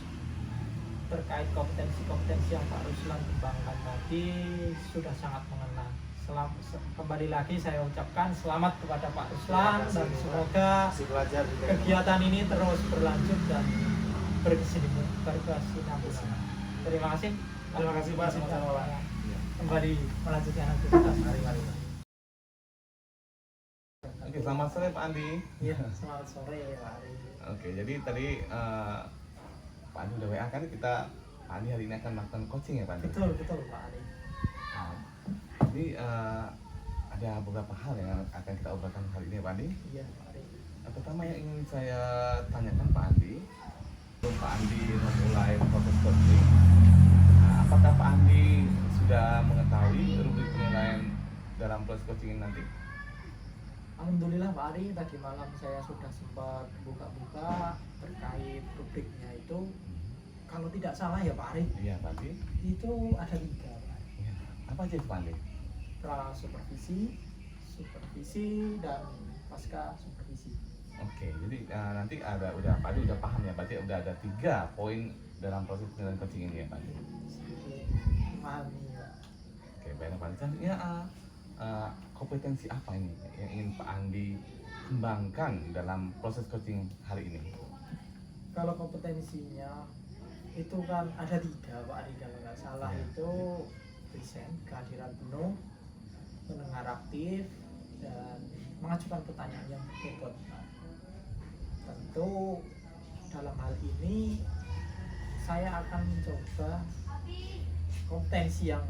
Terkait kompetensi-kompetensi yang Pak Ruslan kembangkan tadi sudah sangat mengena. Kembali lagi saya ucapkan selamat kepada Pak Ruslan dan semoga Masih belajar juga. kegiatan ini terus berlanjut dan berkesinambungan. Terima kasih. Terima kasih Pak, sama-sama Pak. Iya. Kembali melanjutkan aktivitas. Mari. Oke, selamat sore Pak Andi. Iya, selamat sore Pak Ari. Oke, jadi tadi Pak Andi udah WA kan kita, Pak Andi hari ini akan melakukan coaching ya Pak Andi? Betul Pak Ari. Nah, jadi ada beberapa hal yang akan kita obrolkan hari ini ya Pak Andi. Iya Pak Ari. Pertama yang ingin saya tanyakan Pak Andi, sebelum Pak Andi memulai proses coaching, apakah Pak Andi sudah mengetahui rubrik penilaian dalam proses coaching ini nanti? Alhamdulillah Pak Ari, tadi malam saya sudah sempat buka-buka terkait rubriknya itu. Kalau tidak salah ya Pak Ari, Iya Pak Andi. itu ada 3 Pak Ari. Ya. Apa aja itu Pak Andi? Pra supervisi, dan pasca supervisi. Oke, jadi nanti udah Pak Andi udah paham ya, berarti udah ada 3 poin dalam proses penilaian coaching ini ya Pak Andi. Sedikit memahami Pak. Oke, baiklah Pak Andi. Selanjutnya kompetensi apa ini yang ingin Pak Andi kembangkan dalam proses coaching hari ini? Kalau kompetensinya itu kan ada 3 Pak Ari, kalau nggak salah Ya. itu present, kehadiran penuh, mendengar aktif, dan mengajukan pertanyaan yang berbobot. Tentu dalam hal ini saya akan mencoba kompetensi yang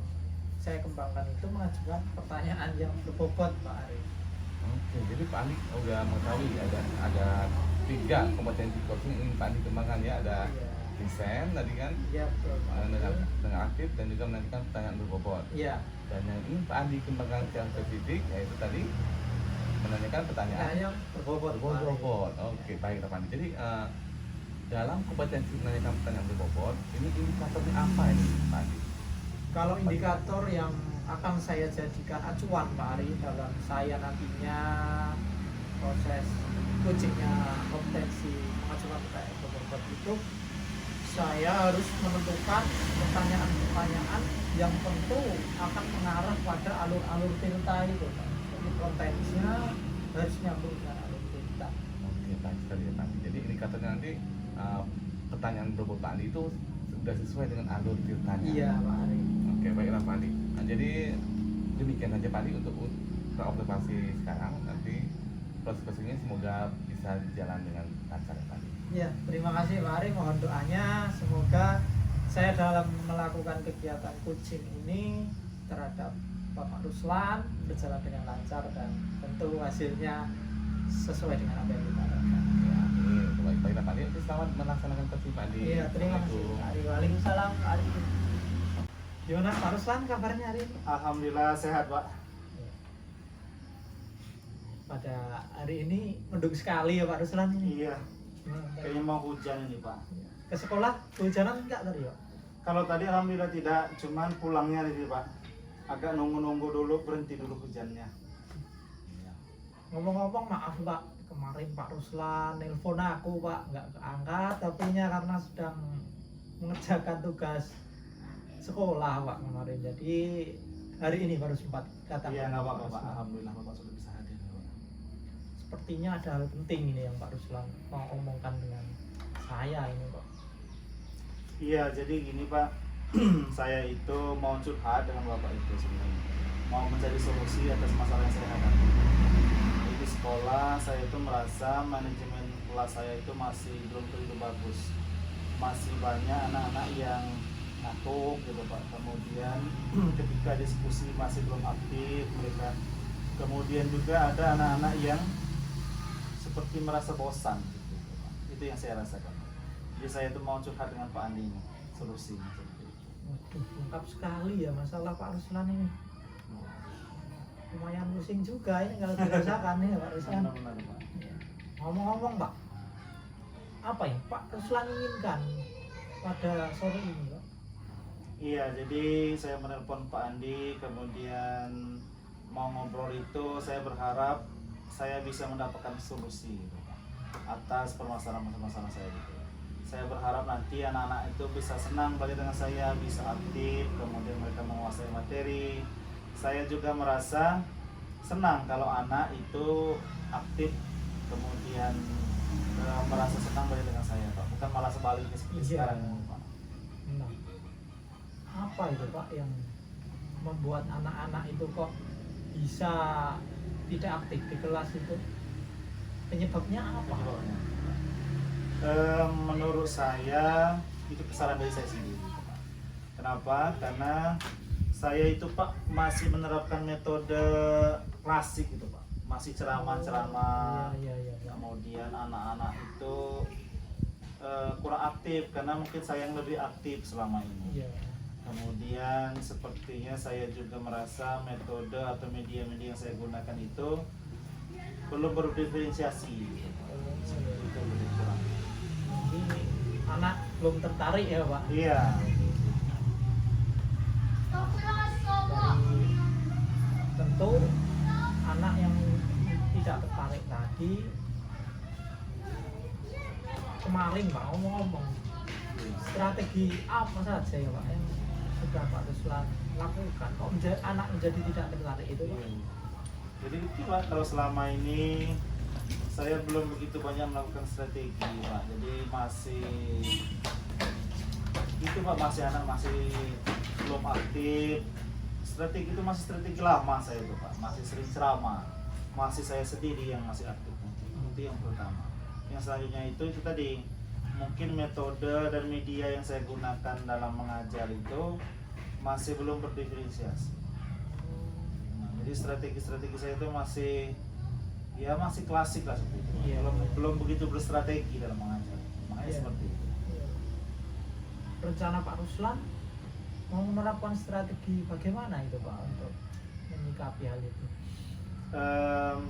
saya kembangkan itu mengajukan pertanyaan yang berbobot Pak Ari. Oke, jadi Pak Andi udah mengetahui ada 3 kompetensi coaching yang ingin Pak Andi kembangkan ya, ada Iya. desain tadi kan, Iya betul Pak Ari. dengan aktif dan juga menanyakan pertanyaan berbobot. Iya. Dan yang ingin Pak Andi kembangkan secara spesifik yaitu tadi menanyakan pertanyaan Yang berbobot Pak Ari. berbobot. Oke, baik Pak Andi. Jadi dalam kompetensi menanyakan pertanyaan berbobot, ini indikatornya apa ini Pak Andi? Kalau indikator yang akan saya jadikan acuan Pak Ari dalam saya nantinya proses coachingnya kompetensi mengajukan pertanyaan berbobot itu, saya harus menentukan pertanyaan-pertanyaan yang tentu akan mengarah pada alur-alur cerita itu Pak. Jadi kontennya harus nyambung dengan alur cerita. Oke, baik sekali ya Pak Andi. Jadi indikatornya nanti pertanyaan berbobot Pak Andi itu sudah sesuai dengan alur ceritanya. Iya Pak Ari. Oke, baiklah Pak Andi. Nah, jadi demikian saja Pak Andi untuk observasi sekarang. Nanti proses-prosesnya semoga bisa jalan dengan lancar ya Pak Andi. Ya, terima kasih Pak Ari. Mohon doanya semoga saya dalam melakukan kegiatan coaching ini terhadap Bapak Ruslan berjalan dengan lancar dan tentu hasilnya sesuai dengan apa yang kita harapkan. Ya, amin. Baiklah Pak Andi. Oke, selamat melaksanakan coaching Pak Andi. Iya, terima kasih Assalamualaikum. Pak Ari. Waalaikumsalam Pak Ari. Gimana Pak Ruslan kabarnya hari ini? Alhamdulillah sehat Pak. Pada hari ini mendung sekali ya Pak Ruslan ini. Iya, kayaknya mau hujan ini Pak. Ke sekolah kehujanan enggak tadi Pak? Kalau tadi alhamdulillah tidak, cuman pulangnya ini Pak. Agak nunggu-nunggu dulu, berhenti dulu hujannya. Ngomong-ngomong maaf Pak, kemarin Pak Ruslan nelpon aku Pak, nggak keangkat tapinya karena sedang mengerjakan tugas sekolah Pak kemarin. Jadi hari ini baru sempat datang. Iya, nggak apa-apa Pak. Ruslan. Alhamdulillah Bapak sudah bisa hadir Pak. Sepertinya ada hal penting ini yang Pak Ruslan mau omongkan dengan saya ini Pak. Iya, jadi gini Pak, saya itu mau curhat dengan Bapak itu sebenarnya. Mau mencari solusi atas masalah yang saya hadapi. Jadi di sekolah saya itu merasa manajemen kelas saya itu masih belum begitu bagus. Masih banyak anak-anak yang ngatuk gitu Pak. Kemudian ketika diskusi masih belum aktif mereka. Kemudian juga ada anak-anak yang seperti merasa bosan gitu Pak. Itu yang saya rasakan. Jadi saya itu mau curhat dengan Pak Andi ini, solusinya seperti itu. Waduh, lengkap sekali ya masalah Pak Ruslan ini. Lumayan pusing juga ini kalau dirasakan nih Pak Ruslan. Benar-benar Pak. Ngomong-ngomong Pak, apa yang Pak Ruslan inginkan pada sore ini, Pak? Iya, jadi saya menelpon Pak Andi, kemudian mau ngobrol itu saya berharap saya bisa mendapatkan solusi gitu, atas permasalahan-permasalahan saya gitu. Saya berharap nanti anak-anak itu bisa senang belajar dengan saya, bisa aktif, kemudian mereka menguasai materi. Saya juga merasa senang kalau anak itu aktif, kemudian merasa senang belajar dengan saya, Pak. Bukan malah sebaliknya seperti Iya. sekarang ini, Pak. Nah, apa itu Pak yang membuat anak-anak itu kok bisa tidak aktif di kelas itu? Penyebabnya apa? Penyebabnya. Menurut saya itu kesalahan dari saya sendiri, Pak. Kenapa? Karena saya itu, Pak, masih menerapkan metode klasik itu, Pak. Masih ceramah-ceramah. Iya. Kemudian anak-anak itu kurang aktif karena mungkin saya yang lebih aktif selama ini. Iya. Kemudian sepertinya saya juga merasa metode atau media-media yang saya gunakan itu belum berdiferensiasi. Itu lebih kurang. Jadi anak belum tertarik ya Pak? Iya. Dari tentu anak yang tidak tertarik tadi kemarin Pak ngomong-ngomong strategi apa saja ya Pak yang sudah Pak Ruslan lakukan kok anak menjadi tidak tertarik itu Pak? Jadi itu, Pak, kalau selama ini saya belum begitu banyak melakukan strategi, Pak. Jadi masih itu, Pak, masih anak masih belum aktif. Strategi itu masih strategi lama saya itu, Pak. Masih sering ceramah. Masih saya sendiri yang masih aktif. Itu yang pertama. Yang selanjutnya itu tadi mungkin metode dan media yang saya gunakan dalam mengajar itu masih belum berdiferensiasi. Nah, jadi strategi-strategi saya itu masih klasik lah seperti itu. Iya. Belum begitu berstrategi dalam mengajar. Makanya Iya. seperti itu. Rencana Pak Ruslan mau menerapkan strategi bagaimana itu Pak untuk menyikapi hal itu?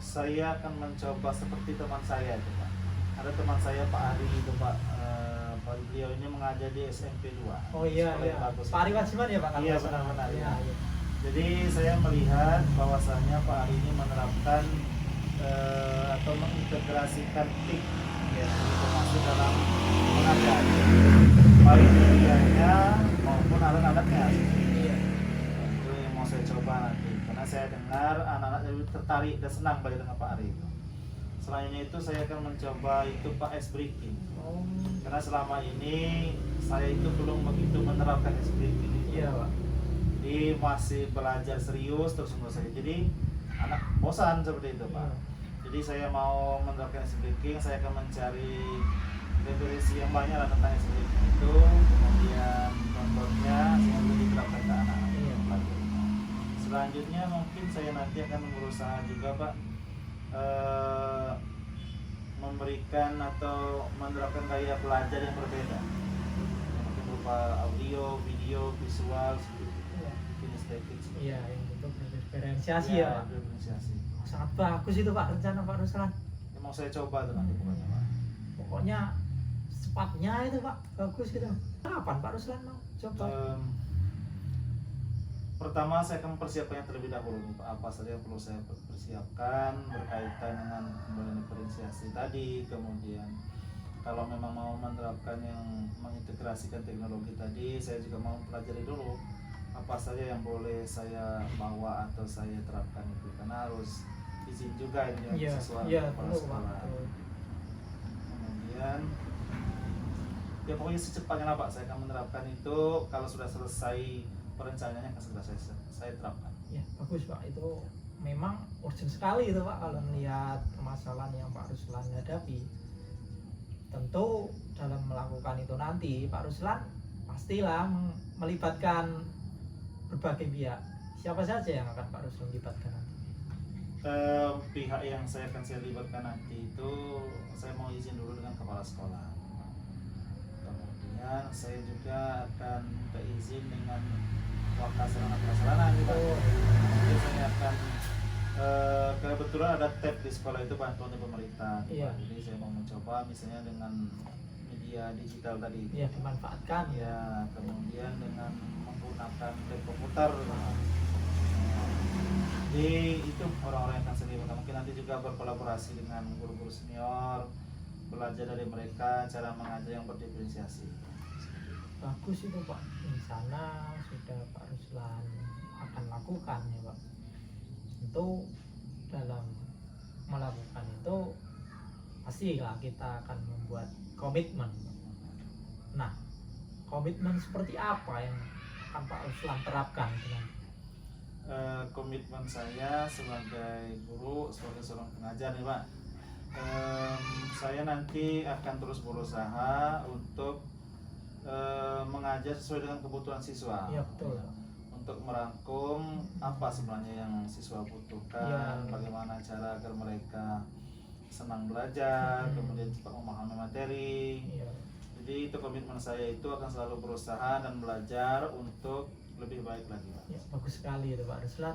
Saya akan mencoba seperti teman saya itu, Pak. Ada teman saya Pak Ari itu, Pak. Beliau ini mengajar di SMP 2. Oh iya, Sekolah yang iya. bagus. Pak Ari Wasiman ya Pak? Iya, benar-benar. Iya, iya. Jadi saya melihat bahwasannya Pak Ari ini menerapkan atau mengintegrasikan TIK ya, masuk dalam mengajar, baik medianya maupun alat-alatnya. Iya. Itu yang mau saya coba nanti, karena saya dengar anak-anak lebih tertarik dan senang belajar dengan Pak Ari itu. Selain itu saya akan mencoba itu Pak ice breaking, Oh, karena selama ini saya itu belum begitu menerapkan ice breaking itu. iya Pak. Jadi masih belajar serius terus menerus saja. Jadi anak bosan seperti itu, Pak. Jadi saya mau menerapkan ice breaking, saya akan mencari referensi yang banyak lah tentang ice breaking itu, kemudian contohnya saya akan diterapkan ke anak-anak. Iya. Selanjutnya mungkin saya nanti akan berusaha juga, Pak, memberikan atau menerapkan gaya belajar yang berbeda, mungkin berupa audio, video, visual, Iya. kinestetik. Iya, yang untuk diferensiasi ya Pak. Diferensiasi. Sangat bagus itu Pak rencana Pak Ruslan. Yang mau saya coba tuh nanti pokoknya, Pak. Pokoknya secepatnya itu Pak bagus gitu. Kapan Pak Ruslan mau coba? Pertama saya akan mempersiapkan yang terlebih dahulu nih, Pak. Apa saja yang perlu saya persiapkan berkaitan dengan pembelajaran diferensiasi tadi. Kemudian kalau memang mau menerapkan yang mengintegrasikan teknologi tadi, saya juga mau pelajari dulu apa saja yang boleh saya bawa atau saya terapkan itu, karena harus izin juga ini Iya, sesuai iya, kepala betul, sekolah. Pak. Kemudian ya pokoknya secepatnya lah, Pak, saya akan menerapkan itu. Kalau sudah selesai perencanaannya akan segera saya terapkan. Ya bagus Pak, itu memang urgent sekali itu Pak kalau melihat permasalahan yang Pak Ruslan hadapi. Tentu dalam melakukan itu nanti Pak Ruslan pastilah melibatkan berbagai pihak. Siapa saja yang akan Pak Ruslan libatkan nanti? Pihak yang saya libatkan nanti itu saya mau izin dulu dengan kepala sekolah. Kemudian saya juga akan minta izin dengan wakasarana prasarana gitu. Kemudian saya akan kebetulan ada tab di sekolah itu bantuan dari pemerintah. Iya. Jadi saya mau mencoba misalnya dengan media digital tadi. Ya dimanfaatkan ya. Ya, kemudian dengan menggunakan lab komputer. Jadi itu orang-orang yang akan sendiri, mungkin nanti juga berkolaborasi dengan guru-guru senior, belajar dari mereka cara mengajar yang berdiferensiasi. Bagus itu Pak, di sana sudah Pak Ruslan akan lakukan ya Pak. Itu dalam melakukan itu pastilah kita akan membuat komitmen. Nah, komitmen seperti apa yang akan Pak Ruslan terapkan dengan Komitmen saya sebagai guru, sebagai seorang pengajar nih Pak, saya nanti akan terus berusaha untuk mengajar sesuai dengan kebutuhan siswa. ya betul. Untuk merangkum apa sebenarnya yang siswa butuhkan, Ya. bagaimana cara agar mereka senang belajar, kemudian cepat memahami materi. Iya. Jadi itu komitmen saya, itu akan selalu berusaha dan belajar untuk lebih baik lagi Pak. Ya, bagus sekali itu Pak Ruslan.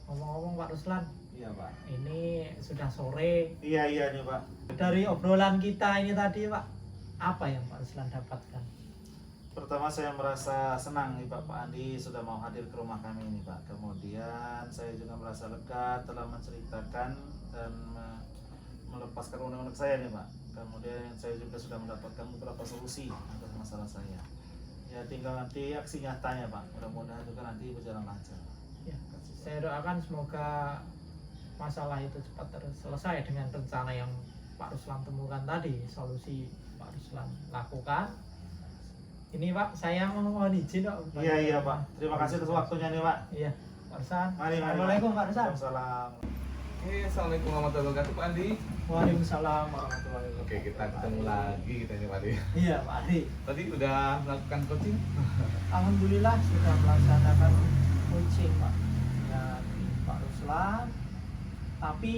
Ngomong-ngomong Pak Ruslan, Iya Pak. ini sudah sore. Iya nih Pak. Dari obrolan kita ini tadi Pak, apa yang Pak Ruslan dapatkan? Pertama saya merasa senang nih Pak Andi sudah mau hadir ke rumah kami ini Pak. Kemudian saya juga merasa lega telah menceritakan dan melepaskan unek-unek saya nih Pak. Kemudian saya juga sudah mendapatkan beberapa solusi atas masalah saya. Ya tinggal nanti aksi nyatanya Pak. Mudah-mudahan juga nanti berjalan lancar. Ya, saya doakan semoga masalah itu cepat selesai dengan rencana yang Pak Ruslan temukan tadi, solusi Pak Ruslan lakukan. Ini Pak, saya mohon izin Pak. Iya Pak. Terima kasih atas waktunya nih Pak. Iya, Pak Ruslan. Mari. Assalamualaikum Pak Ruslan. Waalaikumsalam. Oke, assalamualaikum warahmatullahi wabarakatuh Pak Andi. Waalaikumsalam warahmatullahi wabarakatuh. Oke, kita ketemu lagi kita ini Pak Andi. Iya Pak Adi. Tadi udah melakukan coaching? Alhamdulillah sudah melaksanakan coaching Pak dan Pak Ruslan. Tapi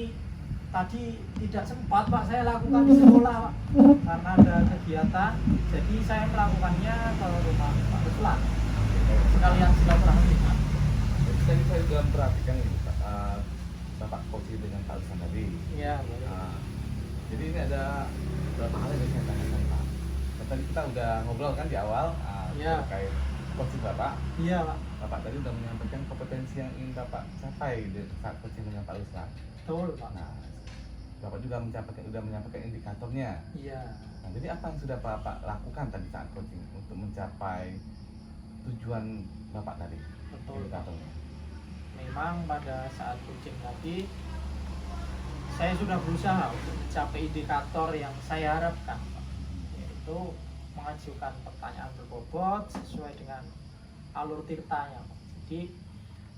tadi tidak sempat Pak saya lakukan di sekolah Pak karena ada kegiatan. Jadi saya melakukannya ke rumah Pak Ruslan. Sekalian silaturahmi Pak. Jadi tadi saya juga memperhatikan ini Pak, Bapak coaching dengan Pak Ruslan tadi. Iya boleh. Jadi ini ada beberapa hal yang ingin saya tanyakan Pak. Dan tadi kita udah ngobrol kan di awal Iya. terkait coaching Bapak. Iya Pak. Bapak tadi udah menyampaikan kompetensi yang ingin Bapak capai di saat coaching dengan Pak Ruslan. Betul Pak. Nah, Bapak juga udah menyampaikan indikatornya. Iya. Nah, jadi apa yang sudah Bapak lakukan tadi saat coaching untuk mencapai tujuan Bapak tadi? Betul Pak. Indikatornya. Memang pada saat coaching tadi saya sudah berusaha untuk mencapai indikator yang saya harapkan Pak. Yaitu mengajukan pertanyaan berbobot sesuai dengan alur tirtanya Pak. Jadi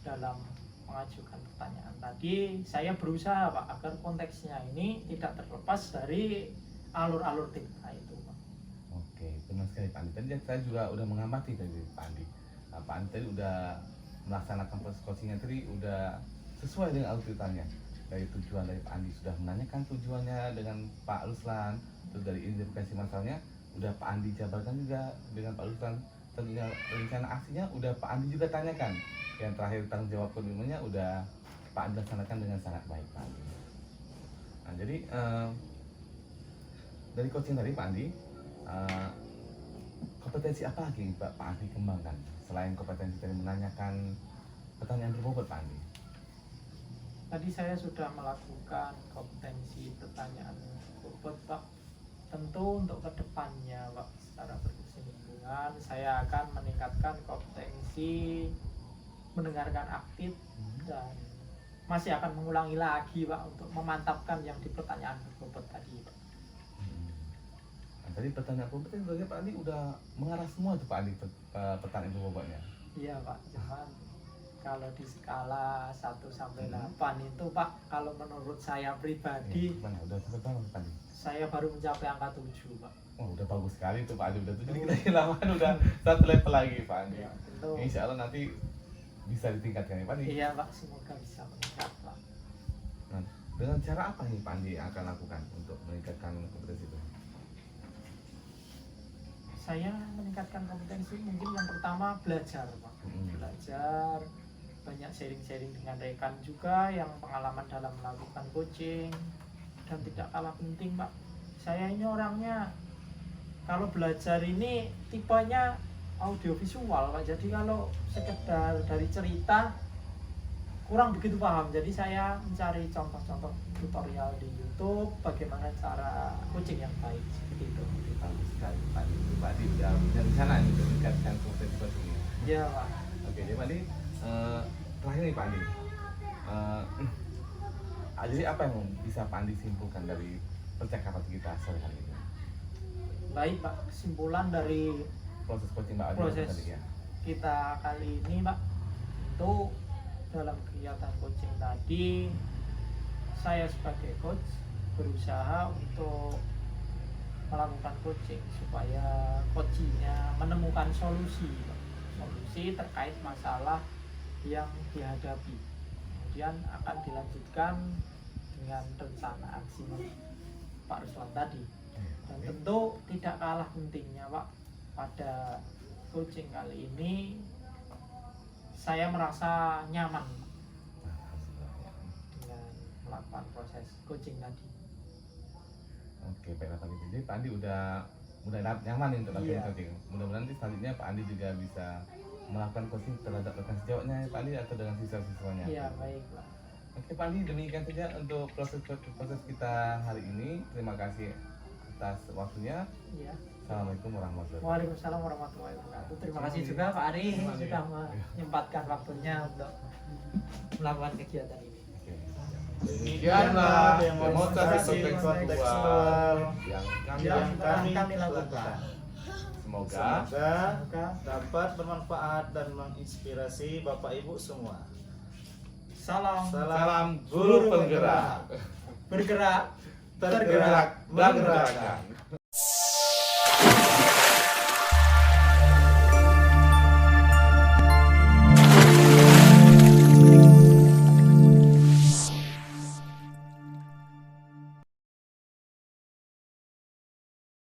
dalam mengajukan pertanyaan tadi saya berusaha Pak agar konteksnya ini tidak terlepas dari alur-alur tirta itu Pak. Oke, benar sekali Pak Andi. Tadi saya juga udah mengamati tadi Pak Andi. Nah, Pak Andi tadi udah melaksanakan proses coachingnya tadi udah sesuai dengan alur ceritanya. Dari tujuan dari Pak Andi sudah menanyakan tujuannya dengan Pak Ruslan, terus dari identifikasi masalahnya udah Pak Andi jabarkan juga dengan Pak Ruslan. Tentunya rencana aksinya udah Pak Andi juga tanyakan. Yang terakhir tanggung jawab komitmennya udah Pak Andi laksanakan dengan sangat baik Pak Andi. Nah, jadi dari coaching tadi Pak Andi, kompetensi apa lagi Pak Andi kembangkan selain kompetensi tadi menanyakan pertanyaan berbobot Pak Andi? Tadi saya sudah melakukan kompetensi pertanyaan berbobot Pak. Tentu untuk kedepannya Pak secara berkesinambungan saya akan meningkatkan kompetensi mendengarkan aktif dan masih akan mengulangi lagi Pak untuk memantapkan yang di pertanyaan berbobot tadi Pak. Nah, tadi pertanyaan berbobot tadi Pak Andi udah mengarah semua tuh Pak Andi pertanyaan berbobotnya. Iya Pak, cuman kalau di skala 1 sampai 8 itu Pak, kalau menurut saya pribadi Gimana? Udah sampai berapa Pak Andi? saya baru mencapai angka 7 Pak. Oh, udah bagus sekali tuh Pak Andi, udah 7 kita hilangan udah satu level lagi Pak Andi. Ya, tentu. Insya Allah nanti bisa ditingkatkan ya Pak Andi. Iya Pak, semoga bisa meningkat Pak. Nah, dengan cara apa nih Pak Andi akan lakukan untuk meningkatkan kompetensi itu? Saya meningkatkan kompetensi mungkin yang pertama belajar Pak. Belajar, banyak sharing-sharing dengan rekan juga yang pengalaman dalam melakukan coaching. Dan tidak kalah penting Pak, saya ini orangnya kalau belajar ini tipenya audiovisual Pak. Jadi kalau sekedar dari cerita kurang begitu paham. Jadi saya mencari contoh-contoh tutorial di YouTube bagaimana cara coaching yang baik seperti itu. Bagus sekali Pak Adi udah punya rencana nih untuk meningkatkan proses coaching. Iya Pak. Oke, jadi Pak Adi, terakhir nih Pak Adi, jadi apa yang bisa Pak Adi simpulkan dari percakapan kita sore hari ini? Baik Pak, kesimpulan dari Proses coaching Mbak Adi proses tadi ya? kita kali ini Pak, itu dalam kegiatan coaching tadi saya sebagai coach berusaha untuk melakukan coaching supaya coachingnya menemukan solusi Pak. Solusi terkait masalah yang dihadapi, kemudian akan dilanjutkan dengan rencana aksi Pak Ruslan tadi. Dan tentu tidak kalah pentingnya Pak, pada coaching kali ini saya merasa nyaman dengan melakukan proses coaching tadi. Oke, baiklah Pak Andi. Jadi Pak Andi udah nyaman nih untuk latihan Iya. coaching. Mudah-mudahan nanti selanjutnya Pak Andi juga bisa melakukan coaching terhadap rekan sejawatnya ya Pak Andi atau dengan siswa-siswanya. Iya baik Pak. Oke Pak Andi, demikian saja untuk proses kita hari ini. Terima kasih atas waktunya. Iya. Assalamualaikum warahmatullahi wabarakatuh. Waalaikumsalam warahmatullahi wabarakatuh. Terima kasih juga Pak Ari sudah menyempatkan waktunya untuk melakukan kegiatan ini. Oke. Demikianlah demonstrasi konteks kontekstual yang kami lakukan. semoga Semoga dapat bermanfaat dan menginspirasi Bapak Ibu semua. Salam salam guru penggerak, bergerak, tergerak dan gerakan.